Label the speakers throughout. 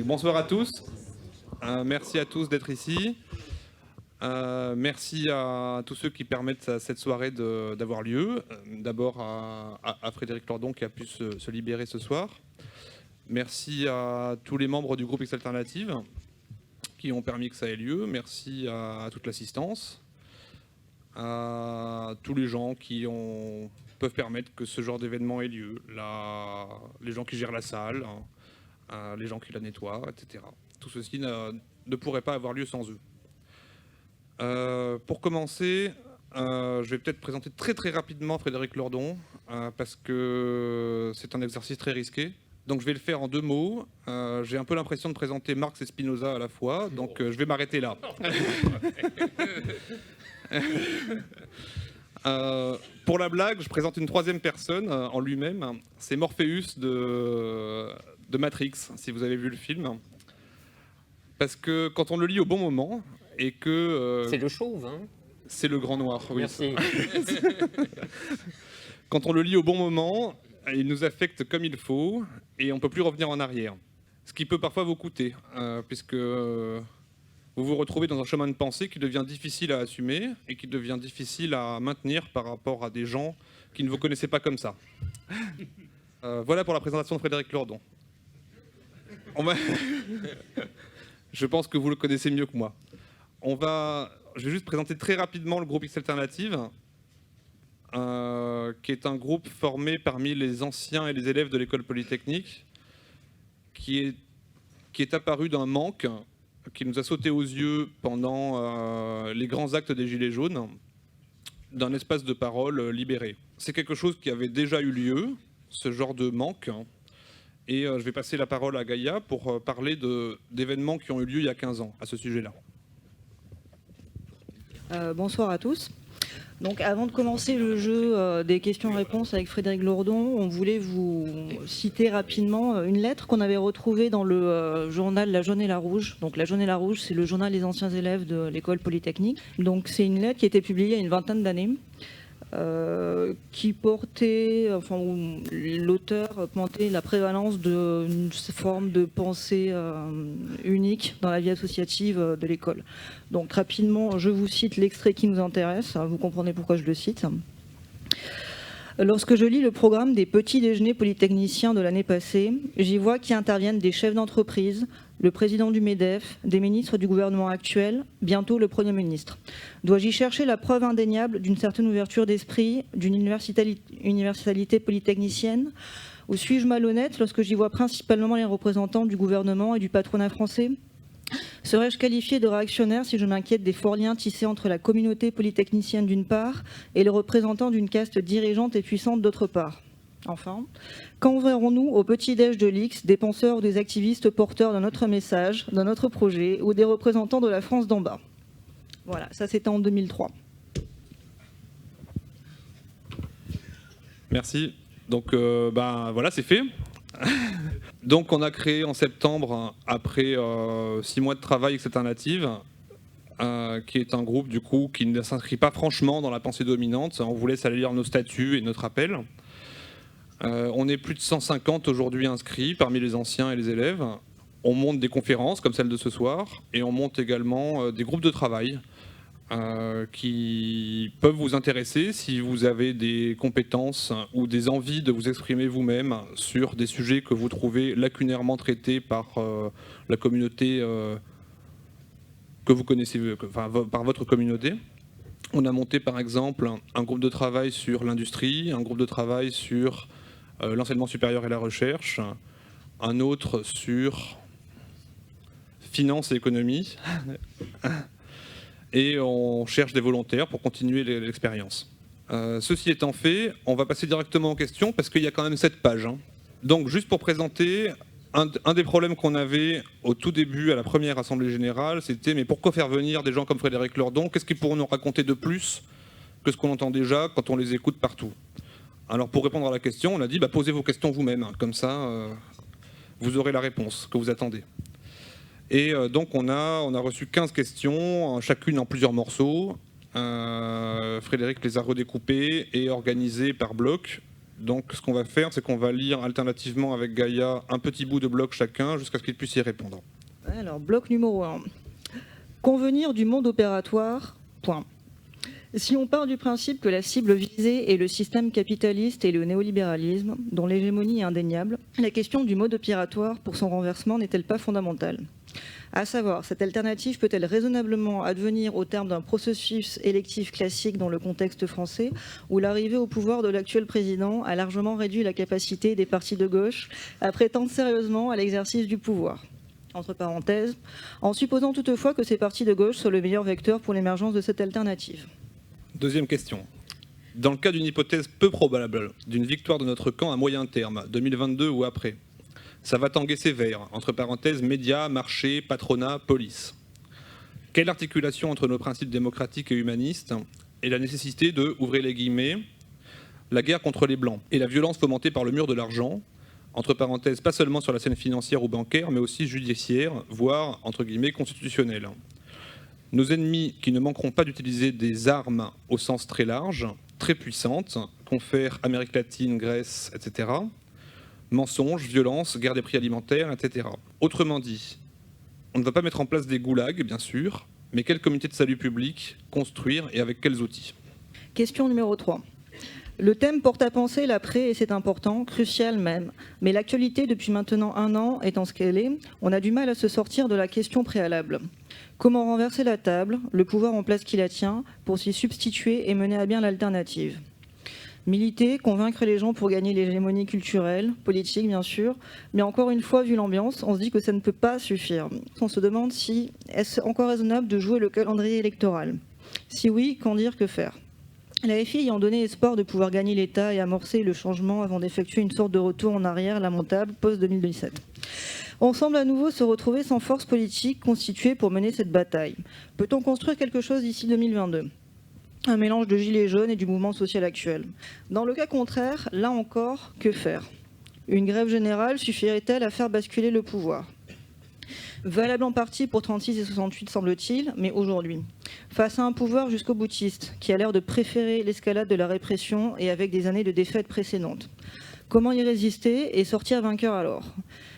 Speaker 1: Bonsoir à tous. Merci à tous d'être ici. Merci à tous ceux qui permettent à cette soirée d'avoir lieu. D'abord à Frédéric Lordon qui a pu se libérer ce soir. Merci à tous les membres du groupe X Alternative qui ont permis que ça ait lieu. Merci à toute l'assistance. À tous les gens qui peuvent permettre que ce genre d'événement ait lieu. Les gens qui gèrent la salle, les gens qui la nettoient, etc. Tout ceci ne pourrait pas avoir lieu sans eux. Pour commencer, je vais peut-être présenter très rapidement Frédéric Lordon, parce que c'est un exercice très risqué. Donc je vais le faire en 2 mots. J'ai un peu l'impression de présenter Marx et Spinoza à la fois, donc je vais m'arrêter là. Pour la blague, je présente une 3e personne en lui-même. C'est Morpheus de Matrix, si vous avez vu le film. Parce que quand on le lit au bon moment, et que...
Speaker 2: c'est le chauve, hein?
Speaker 1: C'est le grand noir, oui.
Speaker 2: Merci.
Speaker 1: Quand on le lit au bon moment, il nous affecte comme il faut, et on ne peut plus revenir en arrière. Ce qui peut parfois vous coûter, puisque vous vous retrouvez dans un chemin de pensée qui devient difficile à assumer, et qui devient difficile à maintenir par rapport à des gens qui ne vous connaissaient pas comme ça. Voilà pour la présentation de Frédéric Lordon. Je pense que vous le connaissez mieux que moi. Je vais juste présenter très rapidement le groupe X Alternative, qui est un groupe formé parmi les anciens et les élèves de l'école polytechnique, qui est apparu d'un manque qui nous a sauté aux yeux pendant les grands actes des Gilets jaunes, d'un espace de parole libéré. C'est quelque chose qui avait déjà eu lieu, ce genre de manque. Et je vais passer la parole à Gaïa pour parler d'événements qui ont eu lieu il y a 15 ans à ce sujet-là.
Speaker 3: Bonsoir à tous. Donc, avant de commencer le jeu des questions-réponses avec Frédéric Lordon, on voulait vous citer rapidement une lettre qu'on avait retrouvée dans le journal La Jaune et la Rouge. Donc, La Jaune et la Rouge, c'est le journal des anciens élèves de l'école polytechnique. Donc, c'est une lettre qui a été publiée il y a une 20aine d'années. Qui portait, où l'auteur pointait la prévalence d'une forme de pensée unique dans la vie associative de l'école. Donc rapidement, je vous cite l'extrait qui nous intéresse, vous comprenez pourquoi je le cite. Lorsque je lis le programme des petits déjeuners polytechniciens de l'année passée, j'y vois qu'y interviennent des chefs d'entreprise, le président du MEDEF, des ministres du gouvernement actuel, bientôt le Premier ministre. Dois-je y chercher la preuve indéniable d'une certaine ouverture d'esprit, d'une universalité polytechnicienne? Ou suis-je malhonnête lorsque j'y vois principalement les représentants du gouvernement et du patronat français? Serais-je qualifié de réactionnaire si je m'inquiète des forts liens tissés entre la communauté polytechnicienne d'une part et les représentants d'une caste dirigeante et puissante d'autre part? Enfin, quand verrons-nous au petit-déj de l'X des penseurs ou des activistes porteurs de notre message, de notre projet ou des représentants de la France d'en bas? Voilà, ça c'était en 2003.
Speaker 1: Merci. Donc voilà, c'est fait. Donc on a créé en septembre, après 6 mois de travail X Alternative, qui est un groupe du coup qui ne s'inscrit pas franchement dans la pensée dominante. On vous laisse aller lire nos statuts et notre appel. On est plus de 150 aujourd'hui inscrits parmi les anciens et les élèves. On monte des conférences comme celle de ce soir et on monte également des groupes de travail qui peuvent vous intéresser si vous avez des compétences ou des envies de vous exprimer vous-même sur des sujets que vous trouvez lacunairement traités par la communauté que vous connaissez, par votre communauté. On a monté par exemple un groupe de travail sur l'industrie, un groupe de travail sur l'enseignement supérieur et la recherche, un autre sur finance et économie. Et on cherche des volontaires pour continuer l'expérience. Ceci étant fait, on va passer directement aux questions parce qu'il y a quand même 7 pages. Donc juste pour présenter, un des problèmes qu'on avait au tout début à la première Assemblée Générale, c'était mais pourquoi faire venir des gens comme Frédéric Lordon? Qu'est-ce qu'ils pourront nous raconter de plus que ce qu'on entend déjà quand on les écoute partout? Alors pour répondre à la question, on a dit posez vos questions vous-même, comme ça vous aurez la réponse que vous attendez. Et donc on a reçu 15 questions, chacune en plusieurs morceaux. Frédéric les a redécoupées et organisées par bloc. Donc ce qu'on va faire, c'est qu'on va lire alternativement avec Gaïa un petit bout de bloc chacun jusqu'à ce qu'ils puissent y répondre.
Speaker 3: Alors, bloc numéro 1. Convenir du monde opératoire, point. Si on part du principe que la cible visée est le système capitaliste et le néolibéralisme, dont l'hégémonie est indéniable, la question du mode opératoire pour son renversement n'est-elle pas fondamentale ? À savoir, cette alternative peut-elle raisonnablement advenir au terme d'un processus électif classique dans le contexte français, où l'arrivée au pouvoir de l'actuel président a largement réduit la capacité des partis de gauche à prétendre sérieusement à l'exercice du pouvoir ? Entre parenthèses, en supposant toutefois que ces partis de gauche soient le meilleur vecteur pour l'émergence de cette alternative.
Speaker 1: Deuxième question. Dans le cas d'une hypothèse peu probable d'une victoire de notre camp à moyen terme, 2022 ou après, ça va tanguer sévère, entre parenthèses, médias, marché, patronat, police. Quelle articulation entre nos principes démocratiques et humanistes et la nécessité de, ouvrez les guillemets, la guerre contre les Blancs et la violence fomentée par le mur de l'argent, entre parenthèses, pas seulement sur la scène financière ou bancaire, mais aussi judiciaire, voire, entre guillemets, constitutionnelle. Nos ennemis qui ne manqueront pas d'utiliser des armes au sens très large, très puissantes, confèrent Amérique latine, Grèce, etc., mensonges, violences, guerre des prix alimentaires, etc. Autrement dit, on ne va pas mettre en place des goulags, bien sûr, mais quelle communauté de salut public construire et avec quels outils ?
Speaker 3: Question numéro 3. Le thème porte à penser l'après et c'est important, crucial même. Mais l'actualité depuis maintenant 1 an étant ce qu'elle est, on a du mal à se sortir de la question préalable. Comment renverser la table, le pouvoir en place qui la tient, pour s'y substituer et mener à bien l'alternative ? Militer, convaincre les gens pour gagner l'hégémonie culturelle, politique bien sûr, mais encore une fois, vu l'ambiance, on se dit que ça ne peut pas suffire. On se demande si est-ce encore raisonnable de jouer le calendrier électoral. Si oui, qu'en dire, que faire ? La FI ayant donné espoir de pouvoir gagner l'État et amorcer le changement avant d'effectuer une sorte de retour en arrière lamentable post-2017. On semble à nouveau se retrouver sans force politique constituée pour mener cette bataille. Peut-on construire quelque chose d'ici 2022 ? Un mélange de gilets jaunes et du mouvement social actuel. Dans le cas contraire, là encore, que faire ? Une grève générale suffirait-elle à faire basculer le pouvoir ? Valable en partie pour 36 et 68 semble-t-il, mais aujourd'hui, face à un pouvoir jusqu'au boutiste qui a l'air de préférer l'escalade de la répression et avec des années de défaites précédentes. Comment y résister et sortir vainqueur alors ?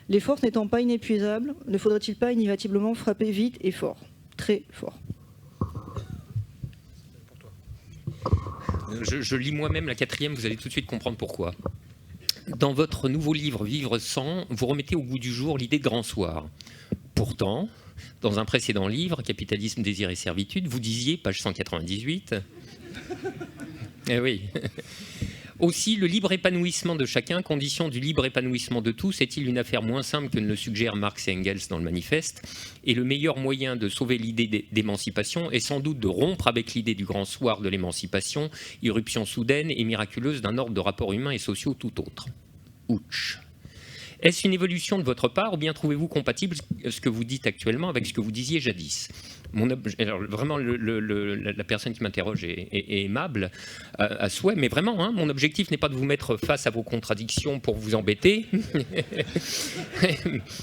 Speaker 3: Les forces n'étant pas inépuisables, ne faudrait-il pas inévitablement frapper vite et fort ? Très fort.
Speaker 2: Je lis moi-même la 4e, vous allez tout de suite comprendre pourquoi. Dans votre nouveau livre « Vivre sans », vous remettez au goût du jour l'idée de grand soir. Pourtant, dans un précédent livre, « Capitalisme, désir et servitude », vous disiez, page 198, eh oui. Aussi, le libre épanouissement de chacun, condition du libre épanouissement de tous, est-il une affaire moins simple que ne le suggèrent Marx et Engels dans le manifeste ? Et le meilleur moyen de sauver l'idée d'émancipation est sans doute de rompre avec l'idée du grand soir de l'émancipation, irruption soudaine et miraculeuse d'un ordre de rapports humains et sociaux tout autre. Ouch. Est-ce une évolution de votre part ou bien trouvez-vous compatible ce que vous dites actuellement avec ce que vous disiez jadis ? Alors, vraiment, la personne qui m'interroge est aimable à souhait, mais vraiment, hein, mon objectif n'est pas de vous mettre face à vos contradictions pour vous embêter,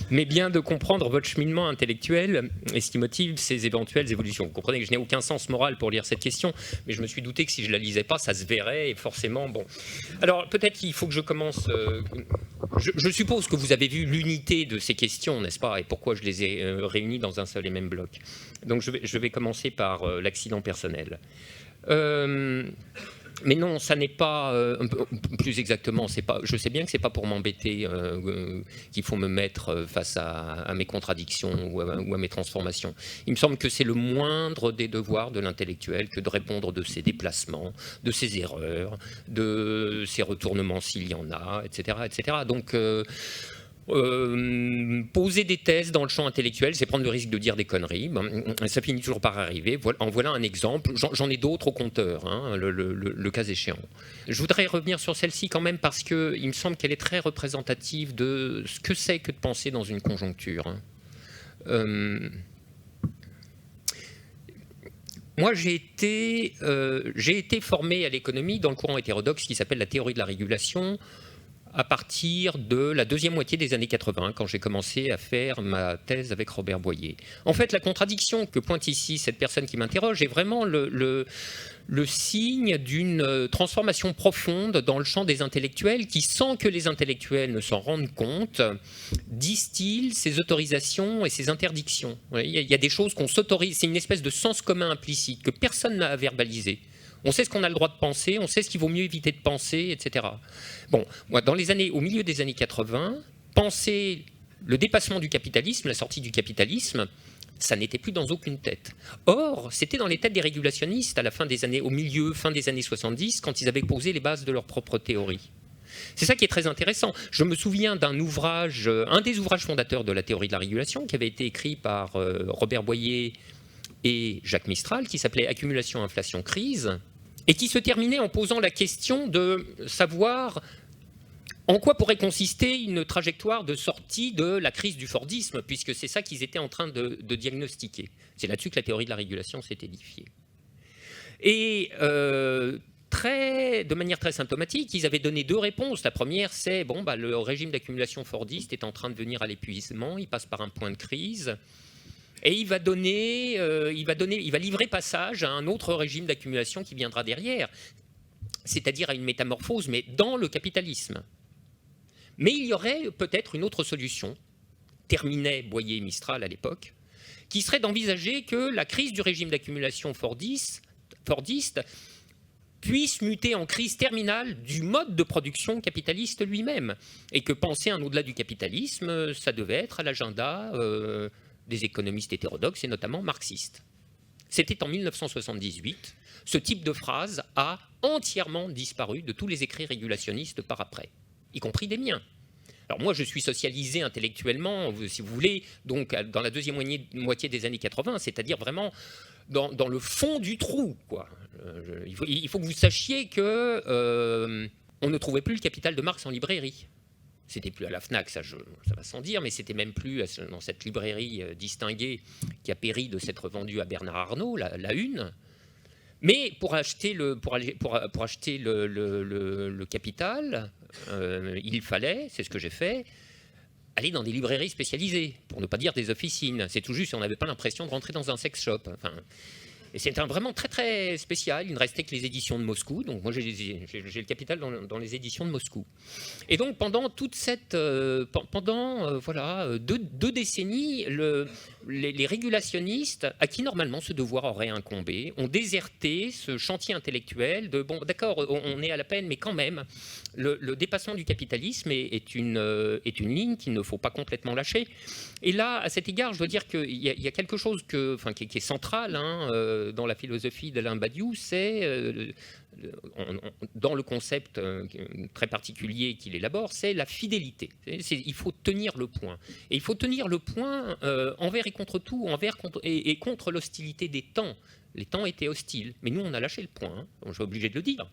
Speaker 2: mais bien de comprendre votre cheminement intellectuel et ce qui motive ces éventuelles évolutions. Vous comprenez que je n'ai aucun sens moral pour lire cette question, mais je me suis douté que si je ne la lisais pas, ça se verrait, et forcément, bon. Alors, peut-être qu'il faut que je commence... Je suppose que vous avez vu l'unité de ces questions, n'est-ce pas, et pourquoi je les ai réunies dans un seul et même bloc. Donc je vais commencer par l'accident personnel. Mais non, ça n'est pas, plus exactement, c'est pas, je sais bien que ce n'est pas pour m'embêter qu'il faut me mettre face à mes contradictions ou à mes transformations. Il me semble que c'est le moindre des devoirs de l'intellectuel que de répondre de ses déplacements, de ses erreurs, de ses retournements s'il y en a, etc. etc. Donc... poser des thèses dans le champ intellectuel, c'est prendre le risque de dire des conneries. Ça finit toujours par arriver. En voilà un exemple. J'en ai d'autres au compteur, hein, le cas échéant. Je voudrais revenir sur celle-ci quand même parce qu'il me semble qu'elle est très représentative de ce que c'est que de penser dans une conjoncture. Moi, j'ai été formé à l'économie dans le courant hétérodoxe qui s'appelle la théorie de la régulation. à partir de la deuxième moitié des années 80, quand j'ai commencé à faire ma thèse avec Robert Boyer. En fait, la contradiction que pointe ici cette personne qui m'interroge est vraiment le signe d'une transformation profonde dans le champ des intellectuels qui, sans que les intellectuels ne s'en rendent compte, distillent ces autorisations et ces interdictions. Il y a des choses qu'on s'autorise, c'est une espèce de sens commun implicite que personne n'a à verbaliser. On sait ce qu'on a le droit de penser, on sait ce qu'il vaut mieux éviter de penser, etc. Bon, moi, au milieu des années 80, penser le dépassement du capitalisme, la sortie du capitalisme, ça n'était plus dans aucune tête. Or, c'était dans les têtes des régulationnistes à la fin des années, fin des années 70, quand ils avaient posé les bases de leur propre théorie. C'est ça qui est très intéressant. Je me souviens d'un ouvrage, un des ouvrages fondateurs de la théorie de la régulation, qui avait été écrit par Robert Boyer et Jacques Mistral, qui s'appelait Accumulation, Inflation, Crise, et qui se terminait en posant la question de savoir en quoi pourrait consister une trajectoire de sortie de la crise du Fordisme, puisque c'est ça qu'ils étaient en train de diagnostiquer. C'est là-dessus que la théorie de la régulation s'est édifiée. Et de manière très symptomatique, ils avaient donné deux réponses. La première, c'est le régime d'accumulation fordiste est en train de venir à l'épuisement, il passe par un point de crise. Et il va livrer passage à un autre régime d'accumulation qui viendra derrière, c'est-à-dire à une métamorphose, mais dans le capitalisme. Mais il y aurait peut-être une autre solution, terminait Boyer et Mistral à l'époque, qui serait d'envisager que la crise du régime d'accumulation fordiste puisse muter en crise terminale du mode de production capitaliste lui-même, et que penser un au-delà du capitalisme, ça devait être à l'agenda des économistes hétérodoxes et notamment marxistes. C'était en 1978. Ce type de phrase a entièrement disparu de tous les écrits régulationnistes par après, y compris des miens. Alors moi, je suis socialisé intellectuellement, si vous voulez, donc dans la deuxième moitié des années 80, c'est-à-dire vraiment dans le fond du trou, quoi. Il faut que vous sachiez que on ne trouvait plus le Capital de Marx en librairie. C'était plus à la FNAC, ça va sans dire, mais c'était même plus dans cette librairie distinguée qui a péri de s'être vendue à Bernard Arnault, la Une. Mais pour acheter le Capital, il fallait, c'est ce que j'ai fait, aller dans des librairies spécialisées, pour ne pas dire des officines. C'est tout juste, on n'avait pas l'impression de rentrer dans un sex shop. Enfin, et c'était vraiment très très spécial. Il ne restait que les éditions de Moscou. Donc moi j'ai le Capital dans les éditions de Moscou. Et donc pendant toute cette, deux décennies, les régulationnistes, à qui normalement ce devoir aurait incombé, ont déserté ce chantier intellectuel de d'accord, on est à la peine, mais quand même, le dépassement du capitalisme est une ligne qu'il ne faut pas complètement lâcher. Et là, à cet égard, je dois dire qu'il y a quelque chose qui est central dans la philosophie d'Alain Badiou, c'est, dans le concept très particulier qu'il élabore, c'est la fidélité. Il faut tenir le point. Et il faut tenir le point envers et contre tout, et contre l'hostilité des temps. Les temps étaient hostiles, mais nous, on a lâché le point, je suis obligé de le dire.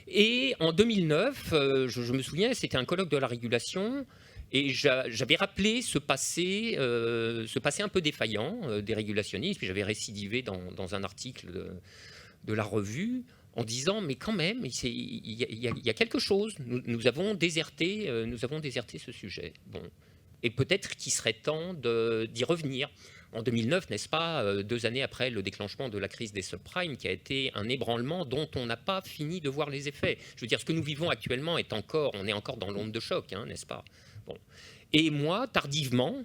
Speaker 2: Et en 2009, je me souviens, c'était un colloque de la régulation, et j'avais rappelé ce passé un peu défaillant des régulationnistes, puis j'avais récidivé dans un article de la revue en disant mais quand même il y a quelque chose, nous avons déserté ce sujet. Bon. Et peut-être qu'il serait temps d'y revenir. En 2009, n'est-ce pas, 2 années après le déclenchement de la crise des subprimes, qui a été un ébranlement dont on n'a pas fini de voir les effets. Je veux dire, ce que nous vivons actuellement on est encore dans l'onde de choc, n'est-ce pas? Bon. Et moi, tardivement,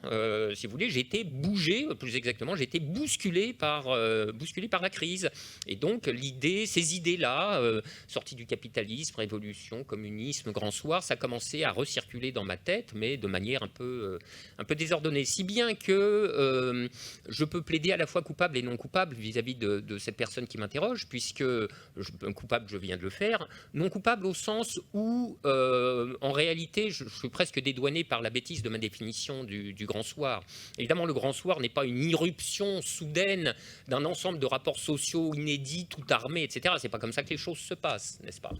Speaker 2: si vous voulez, j'ai été bougé, plus exactement, j'ai été bousculé par la crise. Et donc, ces idées-là, sortie du capitalisme, révolution, communisme, grand soir, ça a commencé à recirculer dans ma tête, mais de manière un peu désordonnée. Si bien que je peux plaider à la fois coupable et non coupable vis-à-vis de cette personne qui m'interroge, puisque coupable, je viens de le faire, non coupable au sens où, en réalité, je suis presque dédouané par la bêtise de ma définition du grand soir. Évidemment, le grand soir n'est pas une irruption soudaine d'un ensemble de rapports sociaux inédits, tout armés, etc. C'est pas comme ça que les choses se passent, n'est-ce pas?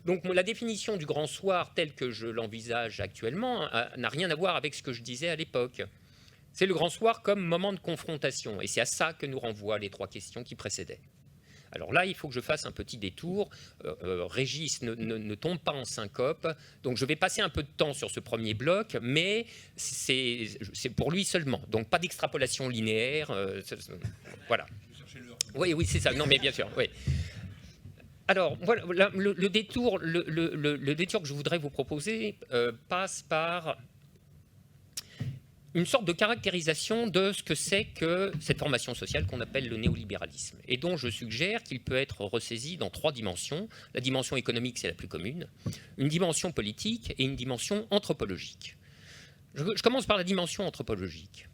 Speaker 2: Donc la définition du grand soir telle que je l'envisage actuellement n'a rien à voir avec ce que je disais à l'époque. C'est le grand soir comme moment de confrontation, et c'est à ça que nous renvoient les 3 questions qui précédaient. Alors là, il faut que je fasse un petit détour. Régis ne tombe pas en syncope, donc je vais passer un peu de temps sur ce premier bloc, mais c'est pour lui seulement. Donc pas d'extrapolation linéaire. Voilà. Oui, c'est ça. Non, mais bien sûr. Oui. Alors, voilà, le détour que je voudrais vous proposer passe par une sorte de caractérisation de ce que c'est que cette formation sociale qu'on appelle le néolibéralisme, et dont je suggère qu'il peut être ressaisi dans 3 dimensions. La dimension économique, c'est la plus commune, une dimension politique et une dimension anthropologique. Je commence par la dimension anthropologique.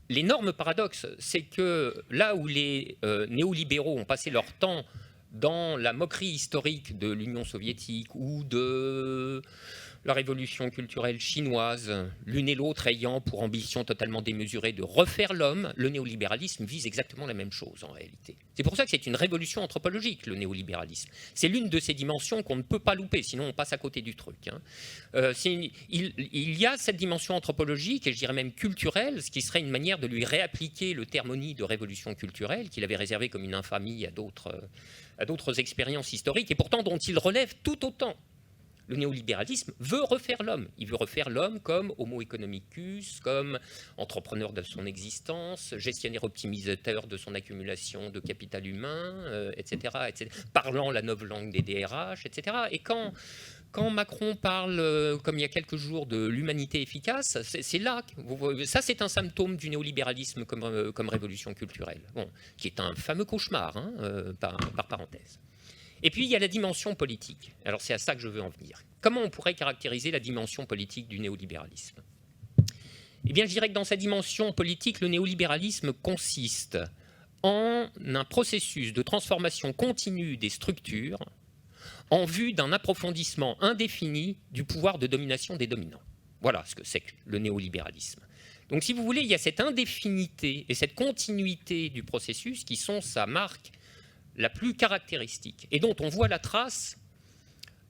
Speaker 2: L'énorme paradoxe, c'est que là où les néolibéraux ont passé leur temps dans la moquerie historique de l'Union soviétique ou de la révolution culturelle chinoise, l'une et l'autre ayant pour ambition totalement démesurée de refaire l'homme, le néolibéralisme vise exactement la même chose en réalité. C'est pour ça que c'est une révolution anthropologique, le néolibéralisme. C'est l'une de ces dimensions qu'on ne peut pas louper, sinon on passe à côté du truc. Il y a cette dimension anthropologique, et je dirais même culturelle, ce qui serait une manière de lui réappliquer le thermony de révolution culturelle, qu'il avait réservé comme une infamie à d'autres expériences historiques, et pourtant dont il relève tout autant. Le néolibéralisme veut refaire l'homme. Il veut refaire l'homme comme homo economicus, comme entrepreneur de son existence, gestionnaire optimisateur de son accumulation de capital humain, etc., parlant la noble langue des DRH, etc. Et quand Macron parle, comme il y a quelques jours, de l'humanité efficace, c'est là, ça c'est un symptôme du néolibéralisme comme révolution culturelle, qui est un fameux cauchemar, par parenthèse. Et puis, il y a la dimension politique. Alors, c'est à ça que je veux en venir. Comment on pourrait caractériser la dimension politique du néolibéralisme ? Eh bien, je dirais que dans sa dimension politique, le néolibéralisme consiste en un processus de transformation continue des structures en vue d'un approfondissement indéfini du pouvoir de domination des dominants. Voilà ce que c'est que le néolibéralisme. Donc, si vous voulez, il y a cette indéfinité et cette continuité du processus qui sont sa marque la plus caractéristique, et dont on voit la trace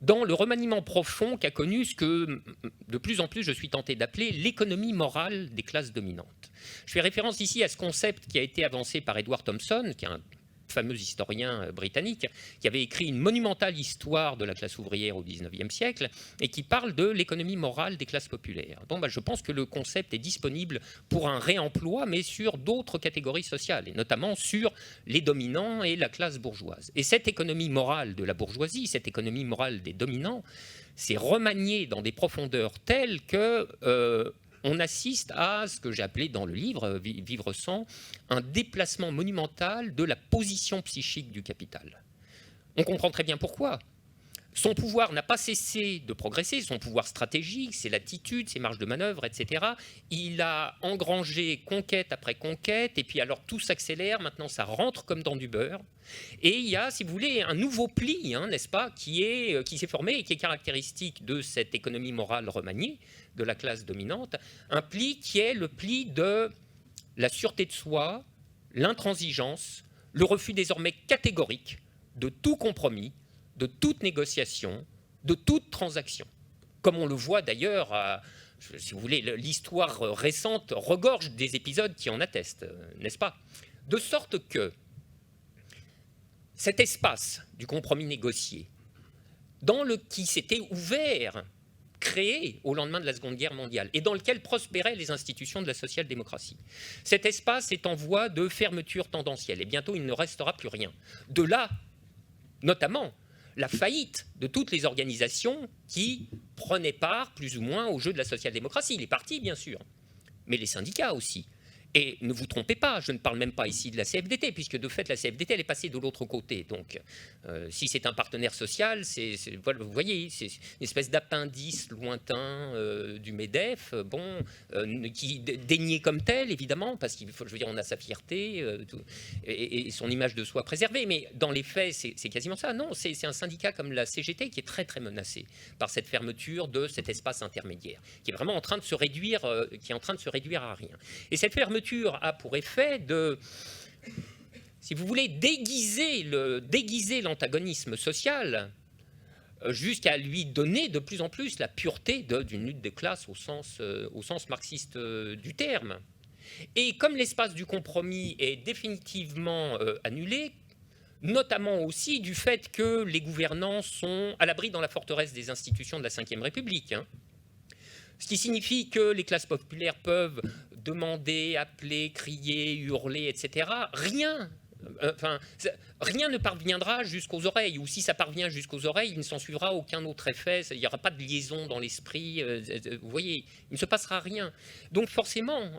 Speaker 2: dans le remaniement profond qu'a connu ce que, de plus en plus, je suis tenté d'appeler l'économie morale des classes dominantes. Je fais référence ici à ce concept qui a été avancé par Edward Thompson, qui est un fameux historien britannique, qui avait écrit une monumentale histoire de la classe ouvrière au XIXe siècle, et qui parle de l'économie morale des classes populaires. Donc je pense que le concept est disponible pour un réemploi, mais sur d'autres catégories sociales, et notamment sur les dominants et la classe bourgeoise. Et cette économie morale de la bourgeoisie, cette économie morale des dominants, c'est remanié dans des profondeurs telles que on assiste à ce que j'ai appelé dans le livre Vivre sans, un déplacement monumental de la position psychique du capital. On comprend très bien pourquoi. Son pouvoir n'a pas cessé de progresser, son pouvoir stratégique, ses latitudes, ses marges de manœuvre, etc. Il a engrangé conquête après conquête, et puis alors tout s'accélère, maintenant ça rentre comme dans du beurre. Et il y a, si vous voulez, un nouveau pli, n'est-ce pas, qui s'est formé et qui est caractéristique de cette économie morale remaniée de la classe dominante, un pli qui est le pli de la sûreté de soi, l'intransigeance, le refus désormais catégorique de tout compromis, de toute négociation, de toute transaction. Comme on le voit d'ailleurs, si vous voulez, l'histoire récente regorge des épisodes qui en attestent, n'est-ce pas ? De sorte que cet espace du compromis négocié, qui s'était ouvert, créé au lendemain de la Seconde Guerre mondiale, et dans lequel prospéraient les institutions de la social-démocratie, cet espace est en voie de fermeture tendancielle, et bientôt il ne restera plus rien. De là, notamment, la faillite de toutes les organisations qui prenaient part plus ou moins au jeu de la social-démocratie. Les partis, bien sûr, mais les syndicats aussi. Et ne vous trompez pas, je ne parle même pas ici de la CFDT, puisque de fait la CFDT elle est passée de l'autre côté. Donc si c'est un partenaire social, vous voyez, c'est une espèce d'appendice lointain du MEDEF, qui dénié comme tel, évidemment, parce qu'il faut, je veux dire, on a sa fierté et son image de soi préservée. Mais dans les faits, c'est quasiment ça. Non, c'est un syndicat comme la CGT qui est très très menacé par cette fermeture de cet espace intermédiaire, qui est vraiment en train de se réduire, à rien. Et cette fermeture a pour effet de, si vous voulez, déguiser l'antagonisme social jusqu'à lui donner de plus en plus la pureté d'une lutte de classe au sens marxiste du terme. Et comme l'espace du compromis est définitivement annulé, notamment aussi du fait que les gouvernants sont à l'abri dans la forteresse des institutions de la Ve République. Ce qui signifie que les classes populaires peuvent demander, appeler, crier, hurler, etc. Rien ne parviendra jusqu'aux oreilles, ou si ça parvient jusqu'aux oreilles, il ne s'en suivra aucun autre effet, il n'y aura pas de liaison dans l'esprit, vous voyez, il ne se passera rien. Donc forcément,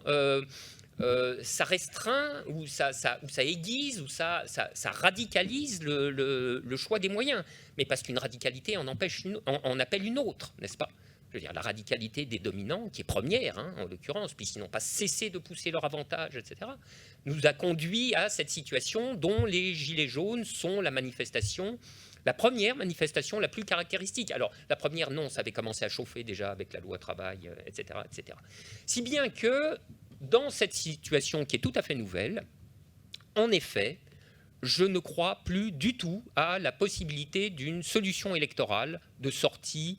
Speaker 2: ça restreint, ou ça aiguise, ou ça radicalise le choix des moyens, mais parce qu'une radicalité en appelle une autre, n'est-ce pas ? Je veux dire, la radicalité des dominants, qui est première, en l'occurrence, puisqu'ils n'ont pas cessé de pousser leur avantage, etc., nous a conduit à cette situation dont les Gilets jaunes sont la première manifestation la plus caractéristique. Alors, la première, non, ça avait commencé à chauffer déjà avec la loi travail, etc., etc. Si bien que, dans cette situation qui est tout à fait nouvelle, en effet, je ne crois plus du tout à la possibilité d'une solution électorale de sortie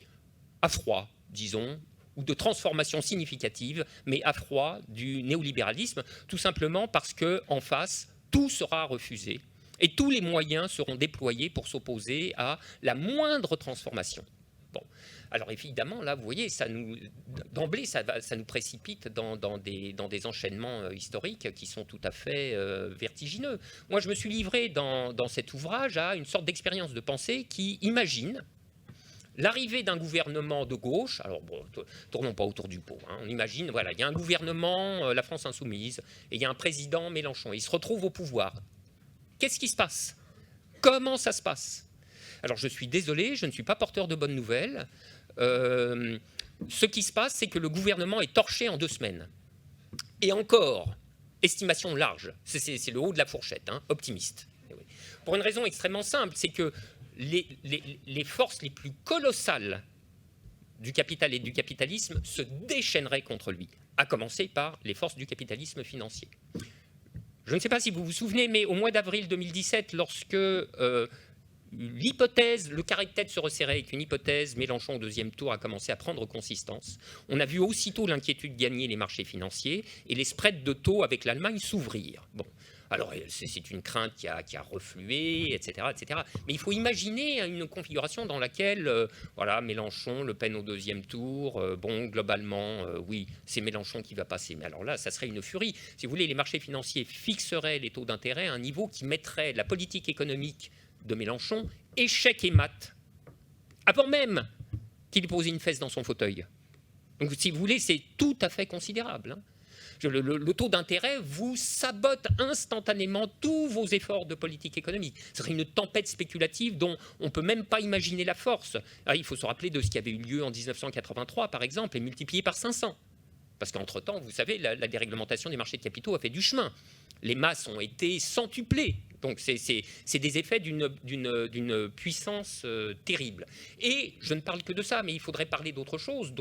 Speaker 2: à froid, disons, ou de transformation significative, mais à froid du néolibéralisme, tout simplement parce qu'en face, tout sera refusé et tous les moyens seront déployés pour s'opposer à la moindre transformation. Bon. Alors évidemment, là, vous voyez, d'emblée, ça nous précipite dans des enchaînements historiques qui sont tout à fait vertigineux. Moi, je me suis livré dans cet ouvrage à une sorte d'expérience de pensée qui imagine l'arrivée d'un gouvernement de gauche. Alors bon, tournons pas autour du pot. On imagine, voilà, il y a un gouvernement, la France insoumise, et il y a un président Mélenchon. Il se retrouve au pouvoir. Qu'est-ce qui se passe? Comment ça se passe? Alors je suis désolé, je ne suis pas porteur de bonnes nouvelles. Ce qui se passe, c'est que le gouvernement est torché en 2 semaines. Et encore, estimation large, c'est le haut de la fourchette, optimiste. Pour une raison extrêmement simple, c'est que les forces les plus colossales du capital et du capitalisme se déchaîneraient contre lui, à commencer par les forces du capitalisme financier. Je ne sais pas si vous vous souvenez, mais au mois d'avril 2017, lorsque l'hypothèse, le carré de tête se resserrait et qu'une hypothèse Mélenchon au 2e tour a commencé à prendre consistance, on a vu aussitôt l'inquiétude gagner les marchés financiers et les spreads de taux avec l'Allemagne s'ouvrir. Bon. Alors, c'est une crainte qui a reflué, etc., etc. Mais il faut imaginer une configuration dans laquelle, voilà, Mélenchon, Le Pen au 2e tour, bon, globalement, oui, c'est Mélenchon qui va passer. Mais alors là, ça serait une furie. Si vous voulez, les marchés financiers fixeraient les taux d'intérêt à un niveau qui mettrait la politique économique de Mélenchon échec et mat, avant même qu'il pose une fesse dans son fauteuil. Donc, si vous voulez, c'est tout à fait considérable. Le taux d'intérêt vous sabote instantanément tous vos efforts de politique économique. Ce serait une tempête spéculative dont on ne peut même pas imaginer la force. Alors, il faut se rappeler de ce qui avait eu lieu en 1983, par exemple, et multiplié par 500. Parce qu'entre-temps, vous savez, la déréglementation des marchés de capitaux a fait du chemin. Les masses ont été centuplées. Donc, c'est des effets d'une puissance terrible. Et je ne parle que de ça, mais il faudrait parler d'autres choses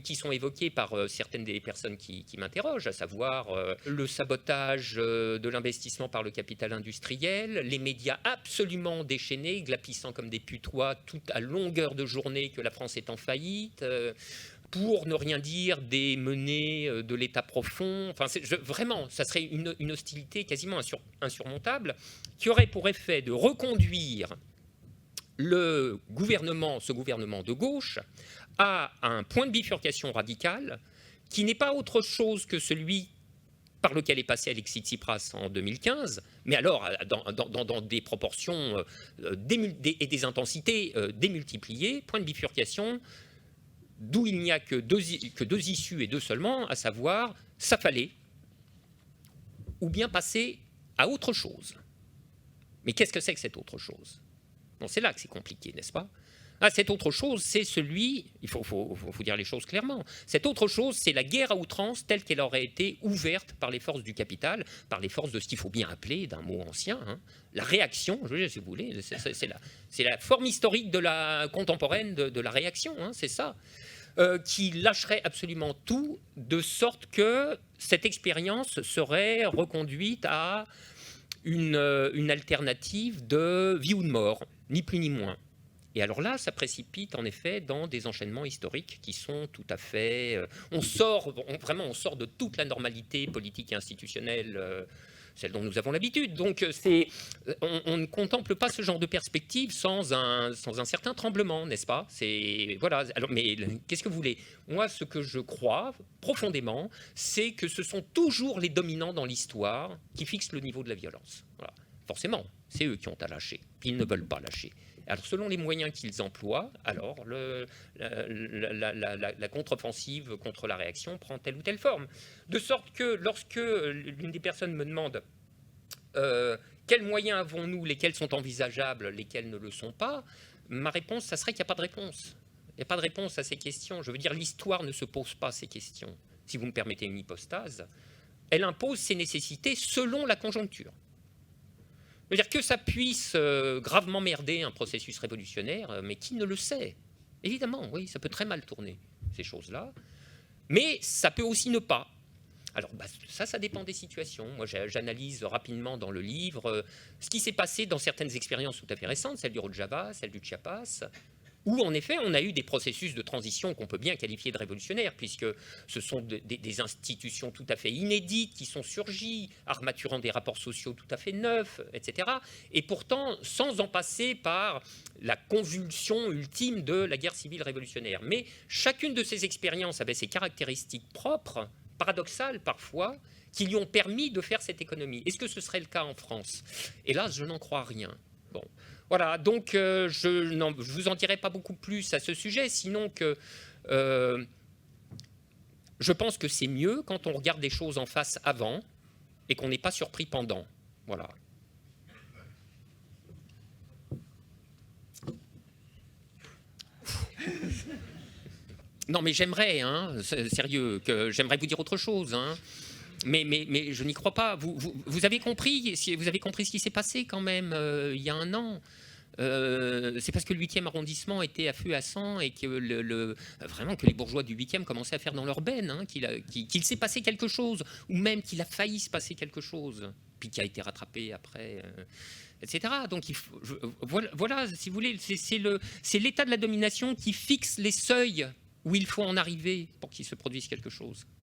Speaker 2: qui sont évoquées par certaines des personnes qui m'interrogent, à savoir le sabotage de l'investissement par le capital industriel, les médias absolument déchaînés, glapissant comme des putois, tout à longueur de journée que la France est en faillite, pour ne rien dire des menées de l'État profond. Enfin, vraiment, ça serait une hostilité quasiment insurmontable qui aurait pour effet de reconduire ce gouvernement de gauche à un point de bifurcation radical qui n'est pas autre chose que celui par lequel est passé Alexis Tsipras en 2015, mais alors dans des proportions et des intensités démultipliées, point de bifurcation d'où il n'y a que deux issues et deux seulement, à savoir s'affaler ou bien passer à autre chose. Mais qu'est-ce que c'est que cette autre chose? Bon, c'est là que c'est compliqué, n'est-ce pas? Cette autre chose, c'est il faut dire les choses clairement, cette autre chose, c'est la guerre à outrance telle qu'elle aurait été ouverte par les forces du capital, par les forces de ce qu'il faut bien appeler, d'un mot ancien, la réaction, si vous voulez, c'est la forme historique de la contemporaine de la réaction, c'est ça, qui lâcherait absolument tout, de sorte que cette expérience serait reconduite à une alternative de vie ou de mort, ni plus ni moins. Et alors là, ça précipite en effet dans des enchaînements historiques qui sont tout à fait... on sort de toute la normalité politique et institutionnelle, celle dont nous avons l'habitude. Donc on ne contemple pas ce genre de perspective sans un certain tremblement, n'est-ce pas? Voilà. Alors, mais qu'est-ce que vous voulez? Moi, ce que je crois profondément, c'est que ce sont toujours les dominants dans l'histoire qui fixent le niveau de la violence. Voilà. Forcément, c'est eux qui ont à lâcher. Ils ne veulent pas lâcher. Alors, selon les moyens qu'ils emploient, alors la contre-offensive contre la réaction prend telle ou telle forme. De sorte que lorsque l'une des personnes me demande quels moyens avons-nous, lesquels sont envisageables, lesquels ne le sont pas, ma réponse, ça serait qu'il n'y a pas de réponse. Il n'y a pas de réponse à ces questions. Je veux dire, l'histoire ne se pose pas ces questions. Si vous me permettez une hypostase, elle impose ses nécessités selon la conjoncture. C'est-à-dire que ça puisse gravement merder un processus révolutionnaire, mais qui ne le sait? Évidemment, oui, ça peut très mal tourner, ces choses-là. Mais ça peut aussi ne pas. Alors, ça dépend des situations. Moi, j'analyse rapidement dans le livre ce qui s'est passé dans certaines expériences tout à fait récentes, celle du Rojava, celle du Chiapas, où en effet on a eu des processus de transition qu'on peut bien qualifier de révolutionnaires, puisque ce sont des institutions tout à fait inédites qui sont surgies, armaturant des rapports sociaux tout à fait neufs, etc. Et pourtant, sans en passer par la convulsion ultime de la guerre civile révolutionnaire. Mais chacune de ces expériences avait ses caractéristiques propres, paradoxales parfois, qui lui ont permis de faire cette économie. Est-ce que ce serait le cas en France? Hélas, je n'en crois rien. Bon. Voilà, donc je ne vous en dirai pas beaucoup plus à ce sujet, sinon que je pense que c'est mieux quand on regarde des choses en face avant et qu'on n'est pas surpris pendant. Voilà. Non, mais j'aimerais, sérieux, j'aimerais vous dire autre chose, hein. Mais je n'y crois pas. Vous avez compris ce qui s'est passé quand même il y a un an. C'est parce que le 8e arrondissement était à feu à sang et que vraiment que les bourgeois du 8e commençaient à faire dans leur benne, hein, qu'il s'est passé quelque chose, ou même qu'il a failli se passer quelque chose, puis qui a été rattrapé après, etc. Donc voilà, si vous voulez, c'est l'état de la domination qui fixe les seuils où il faut en arriver pour qu'il se produise quelque chose.